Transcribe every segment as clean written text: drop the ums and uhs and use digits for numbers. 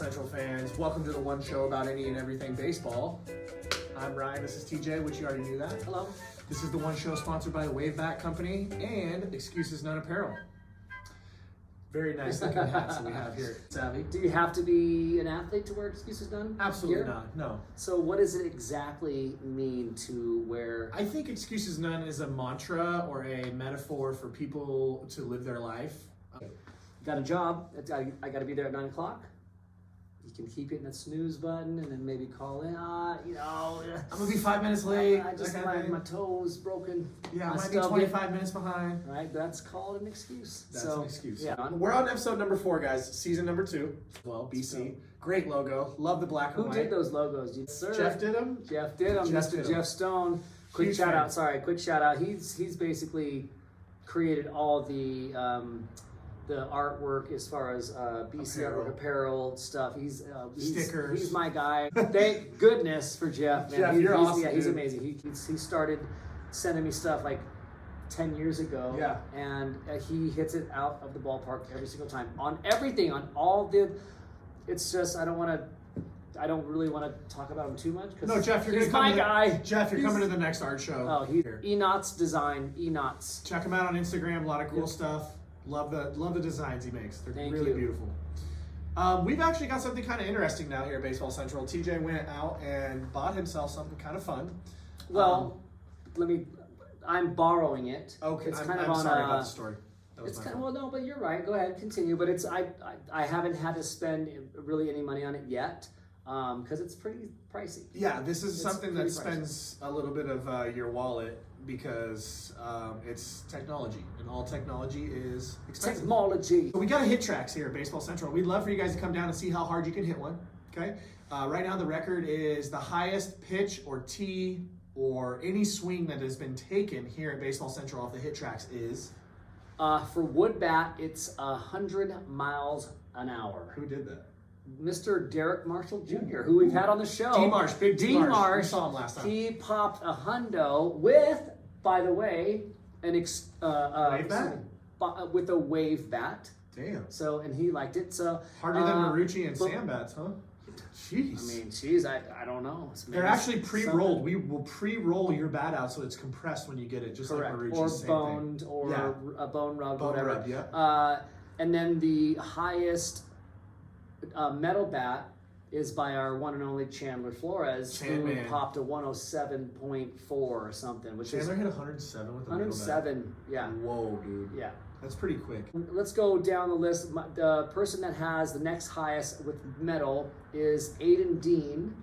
Central fans. Welcome to the one show about any and everything baseball. I'm Ryan, this is TJ, which you already knew that. Hello. This is the one show sponsored by the Wave Bat Company and Excuses None Apparel. Very nice looking hats that we have here at Savvy. Do you have to be an athlete to wear Excuses None? Absolutely gear? not, no. So what does it exactly mean to wear? I think Excuses None is a mantra or a metaphor for people to live their life. Got a job, I got to be there at 9 o'clock. You can keep hitting that snooze button and then maybe call in, I'm gonna be 5 minutes late. I just, my toe's broken. Yeah, I might be 25 minutes behind. Right, that's called an excuse. That's an excuse. Yeah. We're on episode number 4, guys. Season number 2. Well, BC. Great logo. Love the black and white. Who did those logos? Sir. Jeff did them? Jeff did them. Mr. Jeff Stone. Quick shout out. He's basically created all the artwork as far as BC artwork, apparel stuff. He's stickers. He's my guy. Thank goodness for Jeff, man. Jeff, you're awesome. Yeah, he's amazing. He started sending me stuff like 10 years ago. Yeah. And he hits it out of the ballpark every single time on everything, on all the. It's just I don't really want to talk about him too much because no, Jeff, he's my guy. Jeff, you're coming to the next art show. Oh, he's Enots Design. Enots. Check him out on Instagram. A lot of cool stuff. Love the designs he makes. They're really beautiful. We've actually got something kind of interesting now here at Baseball Central. TJ went out and bought himself something kind of fun. Well, I'm borrowing it. Okay, it's I'm sorry about the story. It's kind of, well, no, but you're right. Go ahead, continue. But it's I haven't had to spend really any money on it yet because it's pretty pricey. Yeah, this is something that spends a little bit of your wallet because it's technology, and all technology is expensive. Technology. So we got a HitTrax here at Baseball Central. We'd love for you guys to come down and see how hard you can hit one. Okay, right now the record is the highest pitch or tee or any swing that has been taken here at Baseball Central off the HitTrax is. For wood bat, it's 100 miles an hour. Who did that? Mr. Derek Marshall Jr., who we've had on the show. D-Marsh, big D-Marsh. We saw him last time. He popped a hundo with, by the way, wave bat? With a wave bat. Damn. So, and he liked it. So harder than Marucci and Sam bats, huh? Jeez. I don't know. They're actually pre-rolled. We will pre-roll your bat out so it's compressed when you get it, just correct. Like Marucci. Or boned, or a bone rubbed, whatever. Rub, yeah. And then the highest metal bat is by our one and only Chandler Flores, who popped a 107.4 or something. Chandler hit 107 with a 107, yeah. Whoa, dude. Yeah. That's pretty quick. Let's go down the list. The person that has the next highest with metal is Aiden Dean,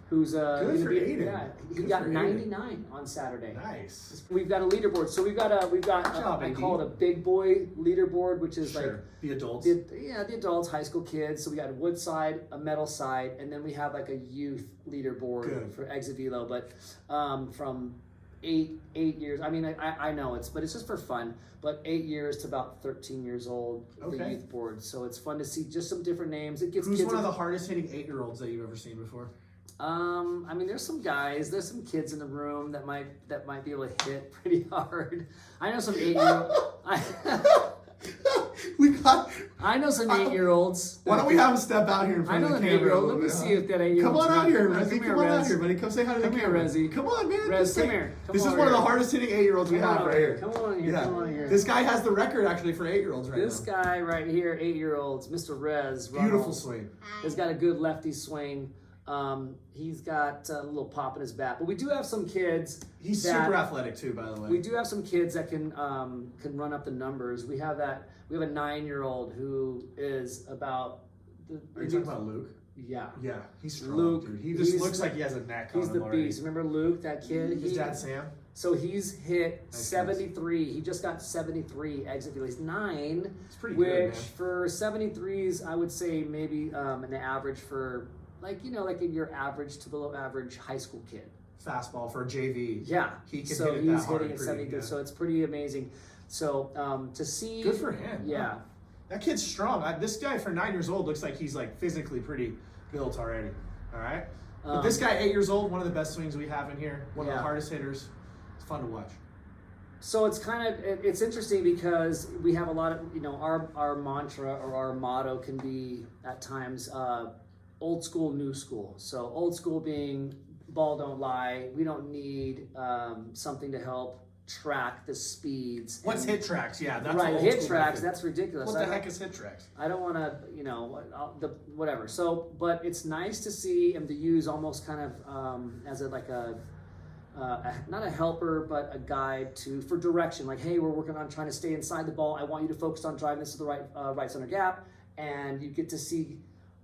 who's good for Aiden. Yeah, he got 99 on Saturday. Nice. We've got a leaderboard. So we've got I call it a big boy leaderboard, which is like the adults. The adults, high school kids. So we got a wood side, a metal side, and then we have like a youth leaderboard for exit velo. But from 8 years. I mean, I know but it's just for fun. But 8 years to about 13 years old, the youth board. So it's fun to see just some different names. It gets Who's one of the hardest hitting 8-year-olds that you've ever seen before? I mean, there's some kids in the room that might be able to hit pretty hard. I know some 8-year-olds. I know some 8-year-olds. Why don't we have him step out here in front of the camera? 8-year-old. Let me see if that 8-year-old. Come on out here, Rezzy. Come on out here, buddy. Come say hi to the camera. Rezzy. Come on, man. Rez, come here. This is one of the hardest hitting 8-year-olds we have right here. Come on here. Come on here. This guy has the record actually for 8-year-olds right now. This guy right here, 8-year-olds, Mr. Rez. Beautiful swing. He's got a good lefty swing. He's got a little pop in his bat, but we do have some kids. He's super athletic too, by the way. We do have some kids that can run up the numbers. We have a 9-year-old who is about. Are you talking about Luke? Yeah. Yeah, he's strong, Luke, dude. He just looks like he has a neck on him. He's the beast. Remember Luke, that kid? His dad Sam. So he's hit 73. He just got 73 exit velo. He's 9. It's pretty good, man. Which for 73s, I would say maybe an average for. Like in your average to below average high school kid. Fastball for JV. Yeah. He can hit it that hard. So he's hitting at 72. So it's pretty amazing. So to see. Good for him. Yeah. Huh? That kid's strong. This guy for 9 years old looks like he's like physically pretty built already. All right. But this guy 8 years old, one of the best swings we have in here. One of the hardest hitters. It's fun to watch. So it's interesting because we have a lot of, our mantra or our motto can be at times old school, new school. So old school being ball don't lie. We don't need something to help track the speeds. What's HitTrax? Yeah, that's right. old school HitTrax. method. That's ridiculous. What the heck is HitTrax? I don't want to, whatever. So, but it's nice to see him to use almost kind of as a not a helper, but a guide for direction. Like, hey, we're working on trying to stay inside the ball. I want you to focus on driving this to the right center gap, and you get to see.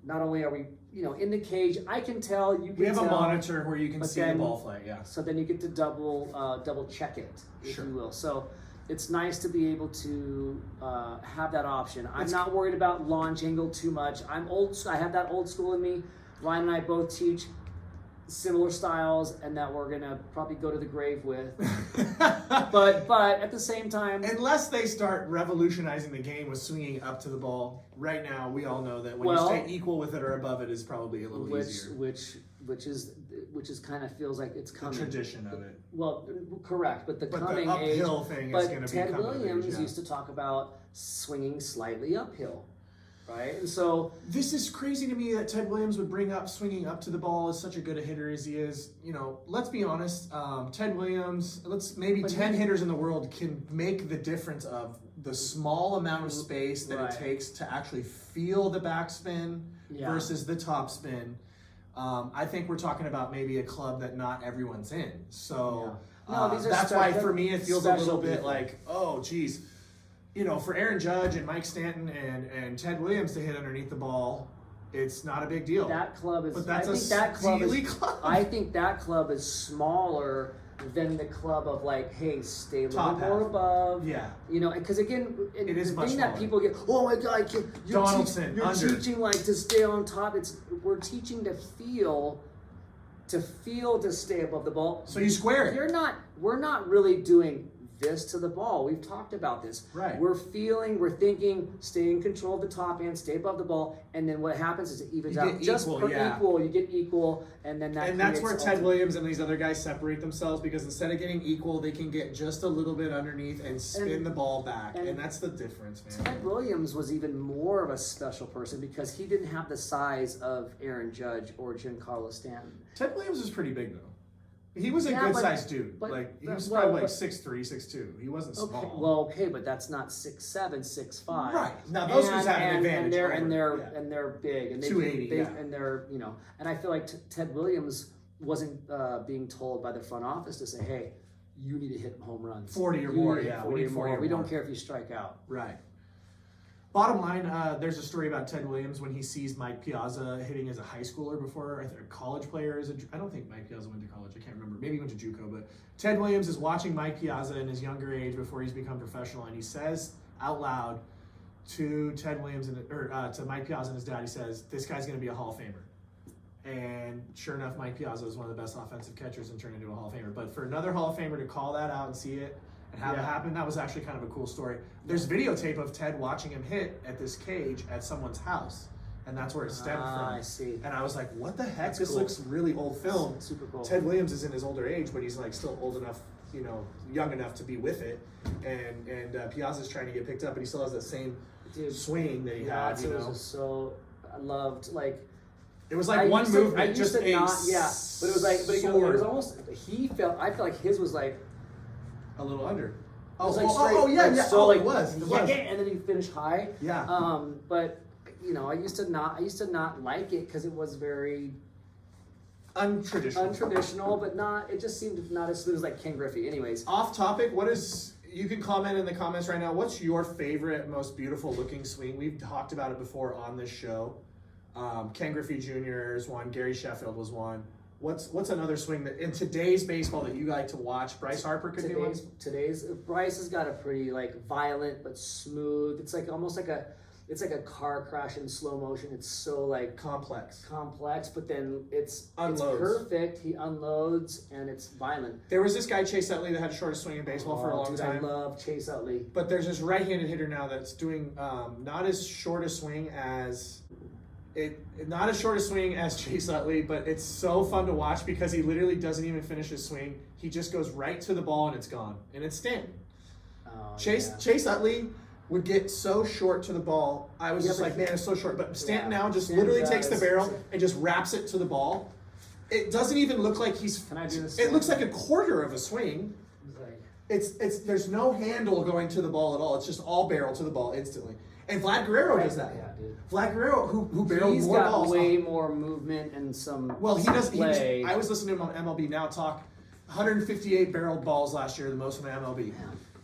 Not only are we, in the cage, I can tell, you can tell. We have a monitor where you can see the ball flight, yeah. So then you get to double check it, if you will. So it's nice to be able to have that option. I'm not worried about launch angle too much. I have that old school in me. Ryan and I both teach similar styles, and that we're gonna probably go to the grave with. but at the same time, unless they start revolutionizing the game with swinging up to the ball, right now we all know that when you stay equal with it or above it is probably a little easier. Which is kind of feels like it's coming. The tradition of it. Well, correct, but the coming uphill age. thing but is going to Ted become Williams used to talk about swinging slightly uphill. Right, and so this is crazy to me that Ted Williams would bring up swinging up to the ball as such a good a hitter as he is. Let's be honest. Ted Williams, 10 hitters in the world can make the difference of the small amount of space that it takes to actually feel the backspin versus the topspin. I think we're talking about maybe a club that not everyone's in. So that's why for me it feels a little bit like, oh, geez. For Aaron Judge and Mike Stanton and Ted Williams to hit underneath the ball, it's not a big deal. That club is. But that's club. I think that club is smaller than the club of hey, stay a little more above. Yeah. Because again, it is the much thing smaller. that people get, oh my God, you're teaching to stay on top. We're teaching to feel to stay above the ball. So you square it. We're not really doing this to the ball. We've talked about this. Right. We're thinking, stay in control of the top end, stay above the ball, and then what happens is it evens out. Just equal, you get equal, and then that's where Ted Williams and these other guys separate themselves, because instead of getting equal, they can get just a little bit underneath and spin the ball back, and that's the difference, man. Ted Williams was even more of a special person because he didn't have the size of Aaron Judge or Giancarlo Stanton. Ted Williams was pretty big though. He was a good-sized dude. He was probably 6'3", 6'2". He wasn't small. But that's not 6'7", 6'5". Right. Now those guys have an advantage. And they're big. And 280. And they're And I feel like Ted Williams wasn't being told by the front office to say, hey, you need to hit home runs. 40 or more. Yeah. 40 or more. We don't care if you strike out. Right. Bottom line, there's a story about Ted Williams when he sees Mike Piazza hitting as a high schooler before, I think a college player. I don't think Mike Piazza went to college. I can't remember. Maybe he went to JUCO. But Ted Williams is watching Mike Piazza in his younger age before he's become professional, and he says out loud to Ted Williams to Mike Piazza and his dad, he says, "This guy's going to be a Hall of Famer." And sure enough, Mike Piazza is one of the best offensive catchers and turned into a Hall of Famer. But for another Hall of Famer to call that out and see it and have it happen, that was actually kind of a cool story. There's videotape of Ted watching him hit at this cage at somene's house, and that's where it stemmed from. I see. And I was like, what the heck? That's this cool. looks really old film. That's super cool. Ted Williams is in his older age, but he's still old enough, young enough to be with it. And Piazza's trying to get picked up, but he still has that same swing that he had. It was just so I loved it was like one movement, just a but it was it was almost I felt like his was a little under. It was it was. And then he finished high. Yeah. But I used to not like it because it was very untraditional, but it just seemed not as smooth as Ken Griffey. Anyways, off topic. You can comment in the comments right now. What's your favorite, most beautiful looking swing? We've talked about it before on this show. Ken Griffey Jr. is one. Gary Sheffield was one. What's another swing that in today's baseball that you like to watch? Bryce Harper could do one. Today's Bryce has got a pretty violent but smooth. It's almost like a car crash in slow motion. It's so complex, but then it's unloads. It's perfect. He unloads and it's violent. There was this guy Chase Utley that had the shortest swing in baseball for a long time. I love Chase Utley. But there's this right-handed hitter now that's doing not as short a swing as. Not as short a swing as Chase Utley, but it's so fun to watch because he literally doesn't even finish his swing. He just goes right to the ball and it's gone. And it's Stanton. Chase Utley would get so short to the ball. I was just like, man, it's so short. But Stanton now just Stanton literally takes the does. barrel and just wraps it to the ball. It doesn't even look like he's. Can I do this? It looks like a quarter of a swing. It's there's no handle going to the ball at all. It's just all barrel to the ball instantly. And Vlad Guerrero does that. Yeah, dude. Vlad Guerrero, who barreled He's more got balls. way more movement and some. Well, he does. Play. I was listening to him on MLB Now talk. 158 barreled balls last year, the most in the MLB.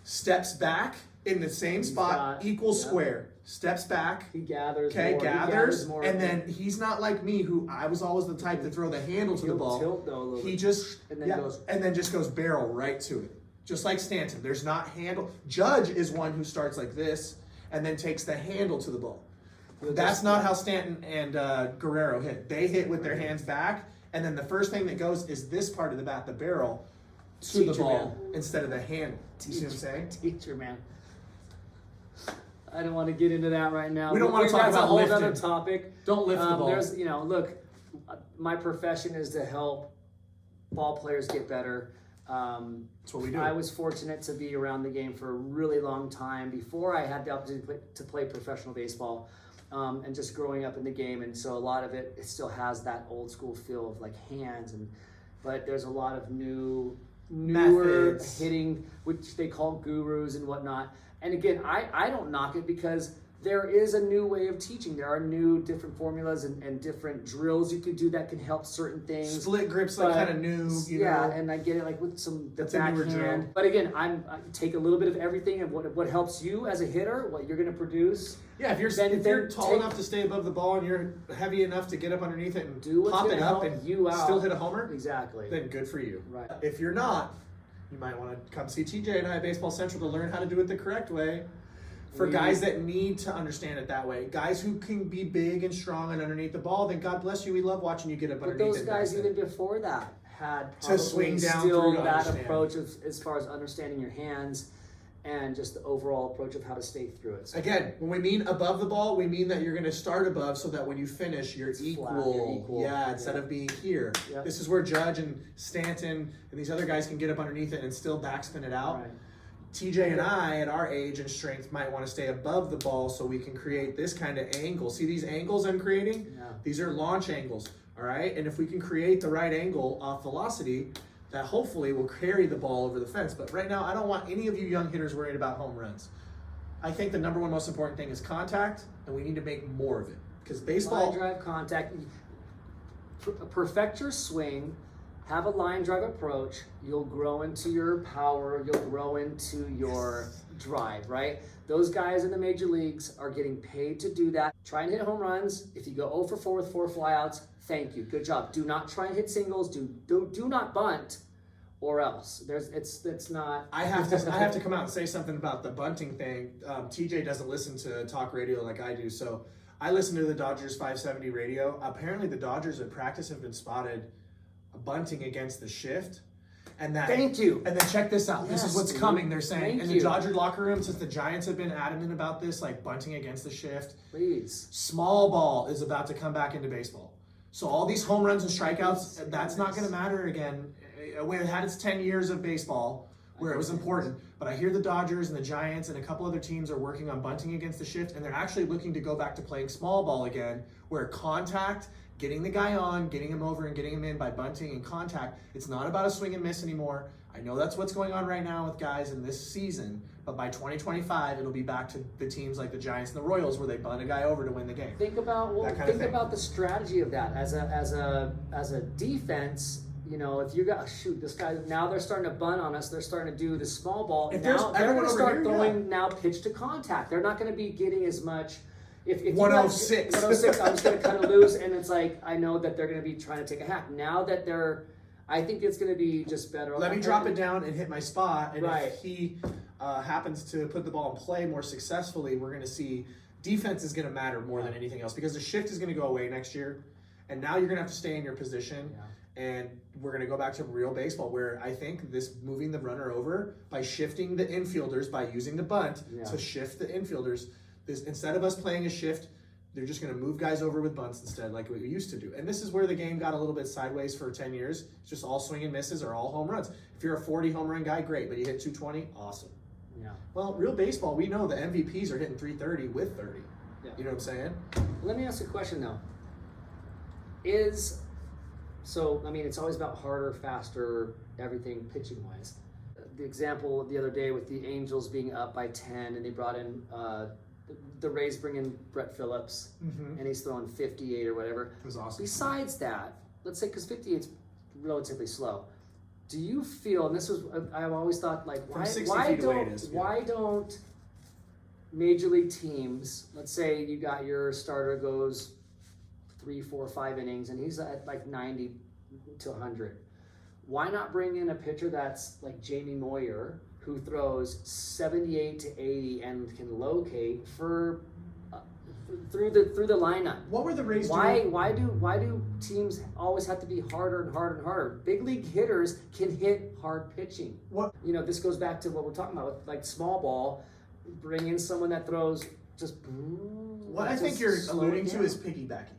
Steps back in the same spot, equal square. Steps back. He gathers. Okay, more. gathers, more. and then he's not like me, who I was always the type to throw the handle to the ball. Tilt, though, a little He bit. just and then goes. and then just goes barrel right to it, just like Stanton. There's not handle. Judge is one who starts like this and then takes the handle to the ball. That's not how Stanton and Guerrero hit. They hit with their hands back, and then the first thing that goes is this part of the bat, the barrel, to the ball instead of the handle. You see what I'm saying? Teacher, man. I don't want to get into that right now. We don't want to talk That's about a whole lifting. other topic. Don't lift the ball. There's, look, my profession is to help ball players get better. That's what we do. I was fortunate to be around the game for a really long time before I had the opportunity to play professional baseball, and just growing up in the game. And so a lot of it still has that old school feel of like hands, but there's a lot of newer methods, hitting, which they call gurus and whatnot. And again, I don't knock it because there is a new way of teaching. There are new different formulas and different drills you can do that can help certain things. Split grips, like kind of new, you know. And I get it, like with some That's a newer drill. backhand. But again, I take a little bit of everything and what helps you as a hitter, what you're going to produce. Yeah, if you're tall enough to stay above the ball and you're heavy enough to get up underneath it and pop it up and still hit a homer, exactly. Then good for you. Right. If you're not, you might want to come see TJ and I at Baseball Central to learn how to do it the correct way. For guys that need to understand it that way, guys who can be big and strong and underneath the ball, then God bless you. We love watching you get up underneath it. But those guys even before that had to swing down still through to that understand. approach of as far as understanding your hands and just the overall approach of how to stay through it. So again, when we mean above the ball, we mean that you're going to start above so that when you finish, you're equal. Yeah, instead of being here. Yep. This is where Judge and Stanton and these other guys can get up underneath it and still backspin it out. Right. TJ and I, at our age and strength, might want to stay above the ball so we can create this kind of angle. See these angles I'm creating? Yeah. These are launch angles, all right? And if we can create the right angle off velocity, that hopefully will carry the ball over the fence. But right now, I don't want any of you young hitters worried about home runs. I think the number one most important thing is contact, and we need to make more of it. Because baseball... Line drive contact. Perfect your swing. Have a line drive approach. You'll grow into your power. You'll grow into your drive, right? Those guys in the major leagues are getting paid to do that. Try and hit home runs. If you go 0 for 4 with 4 flyouts, thank you. Good job. Do not try and hit singles. Do not bunt, or else. It's not. I have to come out and say something about the bunting thing. TJ doesn't listen to talk radio like I do, so I listen to the Dodgers 570 radio. Apparently, the Dodgers at practice have been spotted bunting against the shift. And that, thank you. And then check this out. This is what's coming, they're saying. Thank In you. the Dodger locker room, since the Giants have been adamant about this, like bunting against the shift. Please. Small ball is about to come back into baseball. So all these home runs and strikeouts, that's not going to matter again. It had its 10 years of baseball where it was important. But I hear the Dodgers and the Giants and a couple other teams are working on bunting against the shift, and they're actually looking to go back to playing small ball again, where contact, getting the guy on, getting him over, and getting him in by bunting and contact. It's not about a swing and miss anymore. I know that's what's going on right now with guys in this season, but by 2025, it'll be back to the teams like the Giants and the Royals where they bunt a guy over to win the game. Think about the strategy of that as a defense. You know, if you got this guy now, they're starting to bunt on us. They're starting to do the small ball. Now they're going to start throwing now pitch to contact. They're not going to be getting as much. If 106. 106, I'm just going to kind of lose, and it's like I know that they're going to be trying to take a hack. Now that I think it's going to be just better. Let me drop it down and hit my spot, and right. if he happens to put the ball in play more successfully, we're going to see defense is going to matter more than anything else because the shift is going to go away next year, and now you're going to have to stay in your position. Yeah. And we're going to go back to real baseball where I think this moving the runner over by shifting the infielders, by using the bunt to shift the infielders, instead of us playing a shift, they're just going to move guys over with bunts instead like we used to do. And this is where the game got a little bit sideways for 10 years. It's just all swing and misses or all home runs. If you're a 40 home run guy, great, but you hit 220, awesome. Yeah. Well, real baseball, we know the MVPs are hitting 330 with 30. Yeah. You know what I'm saying? Let me ask you a question though. I mean, it's always about harder, faster, everything pitching wise. The example the other day with the Angels being up by 10 and they brought in the Rays bring in Brett Phillips and he's throwing 58 or whatever. It was awesome. Besides that, let's say, because 58 is relatively slow. Do you feel, and this was, I've always thought, like, why don't major league teams, let's say you got your starter goes 3, 4, 5 innings and he's at like 90 to 100. Why not bring in a pitcher that's like Jamie Moyer, who throws 78 to 80 and can locate for through the lineup? What were the Rays doing? Why do teams always have to be harder and harder and harder? Big league hitters can hit hard pitching. What? You know, this goes back to what we're talking about with like small ball. Bring in someone that throws just. What I think you're alluding to is piggybacking.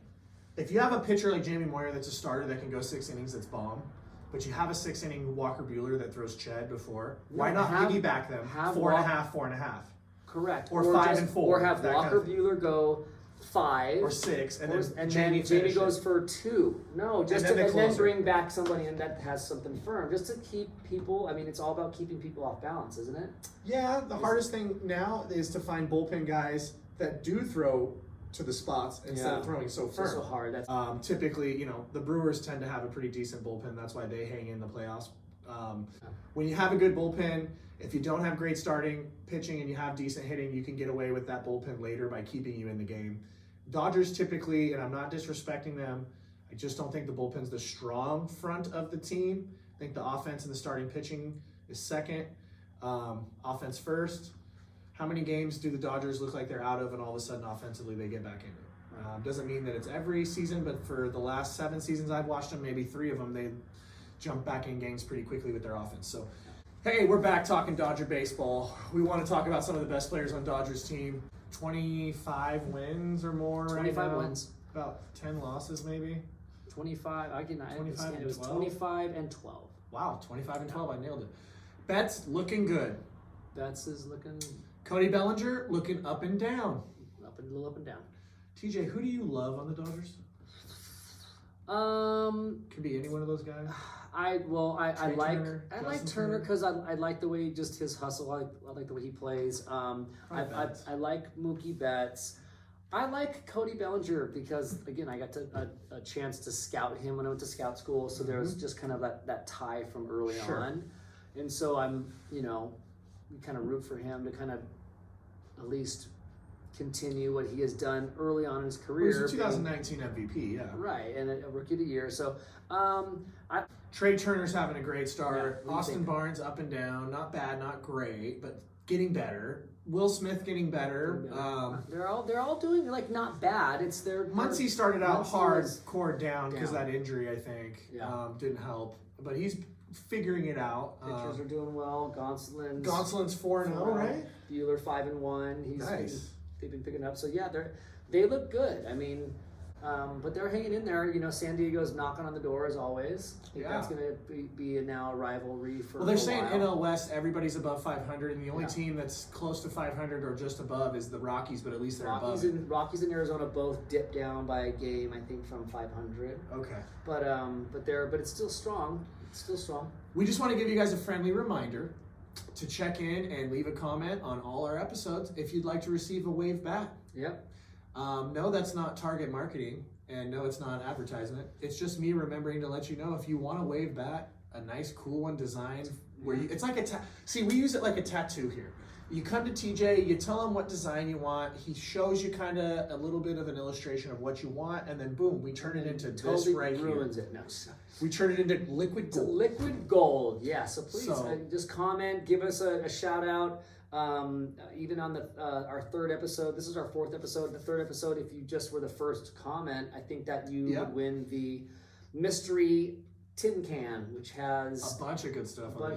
If you have a pitcher like Jamie Moyer that's a starter that can go 6 innings, that's bomb. But you have a 6-inning Walker Buehler that throws Ched before. Why not piggyback them? 4.5, 4.5. Correct. Or 5 and 4. Or have Walker Buehler go 5 or 6, and then Jamie goes for 2. No, just and then bring back somebody in that has something firm, just to keep people. I mean, it's all about keeping people off balance, isn't it? Yeah. The hardest thing now is to find bullpen guys that do throw to the spots instead of throwing so firm. So hard. That's typically, you know, the Brewers tend to have a pretty decent bullpen. That's why they hang in the playoffs. When you have a good bullpen, if you don't have great starting pitching and you have decent hitting, you can get away with that bullpen later by keeping you in the game. Dodgers typically, and I'm not disrespecting them, I just don't think the bullpen's the strong front of the team. I think the offense and the starting pitching is second, offense first. How many games do the Dodgers look like they're out of and all of a sudden offensively they get back in it? Doesn't mean that it's every season, but for the last 7 seasons I've watched them, maybe 3 of them, they jump back in games pretty quickly with their offense. So, hey, we're back talking Dodger baseball. We want to talk about some of the best players on Dodgers team. 25 wins or more 25 right now. wins. About 10 losses maybe. 25. It was 12? 25 and 12. Wow, 25 and 12. I nailed it. Betts looking good. Betts is looking... Cody Bellinger looking up and down. A little up and down. TJ, who do you love on the Dodgers? Could be any one of those guys. I like Turner because I like the way just his hustle. I like the way he plays. I like Mookie Betts. I like Cody Bellinger because again I got a chance to scout him when I went to scout school. So there was just kind of that tie from early on, and so I'm kind of root for him to kind of at least continue what he has done early on in his career. He was a 2019 MVP, yeah. Right, and a rookie of the year. So, Trey Turner's having a great start. Yeah, Austin Barnes up and down, not bad, not great, but getting better. Will Smith getting better. They're all doing like not bad. It's their Muncy started out hardcore down because that injury I think didn't help, but he's figuring it out. Pitchers are doing well. Gonsolin's 4-0, right? Buehler 5-1. Nice. They've been picking up. So yeah, they look good. I mean, but they're hanging in there. San Diego's knocking on the door as always. I think that's going to be now a rivalry for. Well, they're saying NL West everybody's above 500, and the only team that's close to 500 or just above is the Rockies. But at least they're above. Rockies and Arizona both dipped down by a game, I think, from 500. Okay. But it's still strong. It's still strong. We just want to give you guys a friendly reminder to check in and leave a comment on all our episodes if you'd like to receive a wave bat. Yep. No, that's not target marketing, and no, it's not advertisement. It's just me remembering to let you know if you want a wave bat, a nice, cool one designed where it's like see, we use it like a tattoo here. You come to TJ, you tell him what design you want. He shows you kind of a little bit of an illustration of what you want, and then boom, we turn it into this right here. Ruins it. No. We turn it into liquid gold. Liquid gold, yeah. So please just comment, give us a shout out. Even on our 3rd episode, this is our 4th episode. The 3rd episode, if you just were the first comment, I think that you would win the mystery tin can, which has a bunch of good stuff. I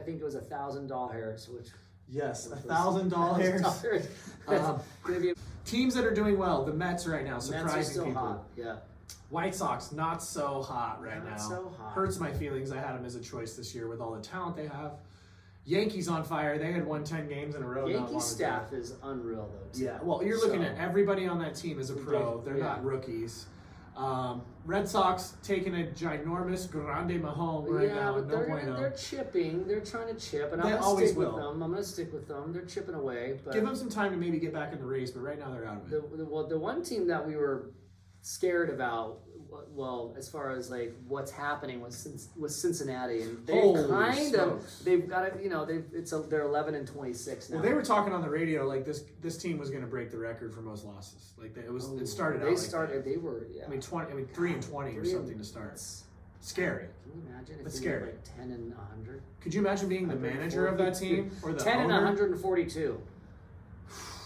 think it was $1,000 hairs, which. Yes, $1,000 hairs. Teams that are doing well, the Mets right now, surprising Mets are still people. Hot. Yeah. White Sox, not so hot right now. So hot. Hurts my feelings. I had them as a choice this year with all the talent they have. Yankees on fire. They had won 10 games in a row. Yankees staff is unreal though. Too. Yeah, well, you're looking at everybody on that team is a pro. They're not rookies. Red Sox taking a ginormous grande Mahone right now. But they're chipping. They're trying to chip, and They I'm gonna always stick with will. them. I'm gonna stick with them. They're chipping away. But Give them some time to maybe get back in the race, but right now they're out of it. the one team that we were scared about, well, as far as like what's happening was Cincinnati, and they've got it. They're 11-26 now. Well, they were talking on the radio like this team was going to break the record for most losses. Like it started out. They were. Yeah. I mean 3-20 or something to start. Scary. Can you imagine if That's they scary. were like 10-100? Could you imagine being the manager of that team or the 10-142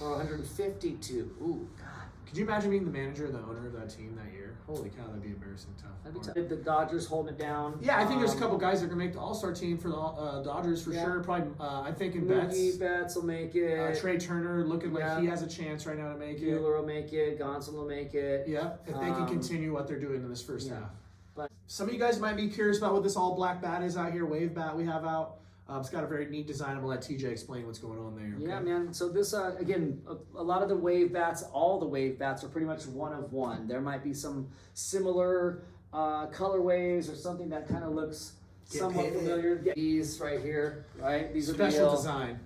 or 152? Ooh, God. Could you imagine being the manager or the owner of that team that year? Holy cow, that'd be embarrassing tough. That'd be tough. The Dodgers holding it down. Yeah, I think there's a couple guys that are going to make the All-Star team for the Dodgers for sure. Probably, I'm thinking Betts will make it. Trey Turner looking like he has a chance right now to make it. Buehler will make it. Gonsolin will make it. Yeah, if they can continue what they're doing in this first half. But some of you guys might be curious about what this all-black bat is out here, wave bat we have out. It's got a very neat design. I'm going to let TJ explain what's going on there. Okay? Yeah, man. So this, again, a lot of the wave bats, all the wave bats are pretty much one of one. There might be some similar colorways or something that kind of looks somewhat familiar. These right here, right? These special design.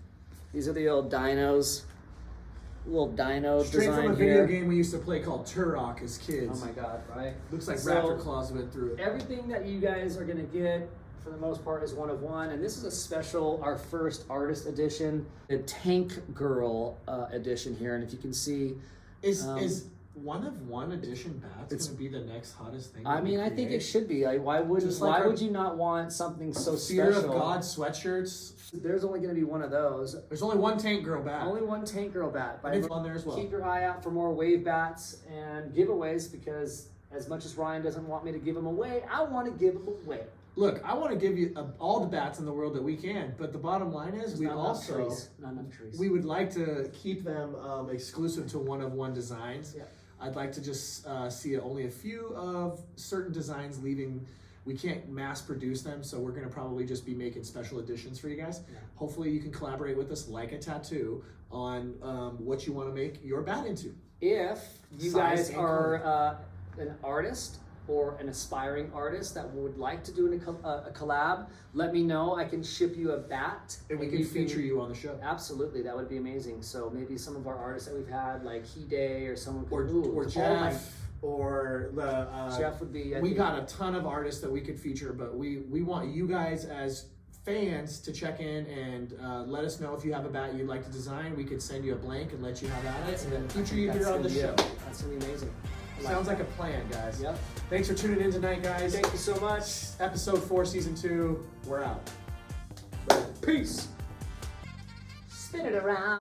These are the old dinos. Little dino Straight design from a here. video game we used to play called Turok as kids. Oh my God, right? Looks like raptor claws went through it. Everything that you guys are going to get for the most part is one of one, and this is a special, our first artist edition, the Tank Girl edition here. And if you can see, is one of one edition bats going to be the next hottest thing? I mean, I think it should be. Like, why would you not want something so Fear special? of God sweatshirts. There's only going to be one of those. There's only one Tank Girl bat. Only one Tank Girl bat. But on there as well. Keep your eye out for more wave bats and giveaways, because as much as Ryan doesn't want me to give them away, I want to give them away. Look, I want to give you all the bats in the world that we can, but the bottom line is we would like to keep them exclusive to one of one designs. Yeah. I'd like to just see only a few of certain designs leaving. We can't mass produce them, so we're going to probably just be making special editions for you guys. Yeah. Hopefully you can collaborate with us like a tattoo on what you want to make your bat into. If you guys are an artist or an aspiring artist that would like to do a collab, let me know. I can ship you a bat. And we can feature you on the show. Absolutely, that would be amazing. So maybe some of our artists that we've had, like Hide or someone or Jeff, or the Jeff would be. We got a ton of artists that we could feature, but we want you guys as fans to check in and let us know if you have a bat you'd like to design. We could send you a blank and let you have at it, and then feature you here on the show. That's gonna be amazing. Sounds like a plan, guys. Yep. Thanks for tuning in tonight, guys. Thank you so much. Episode 4, Season 2. We're out. Peace. Spin it around.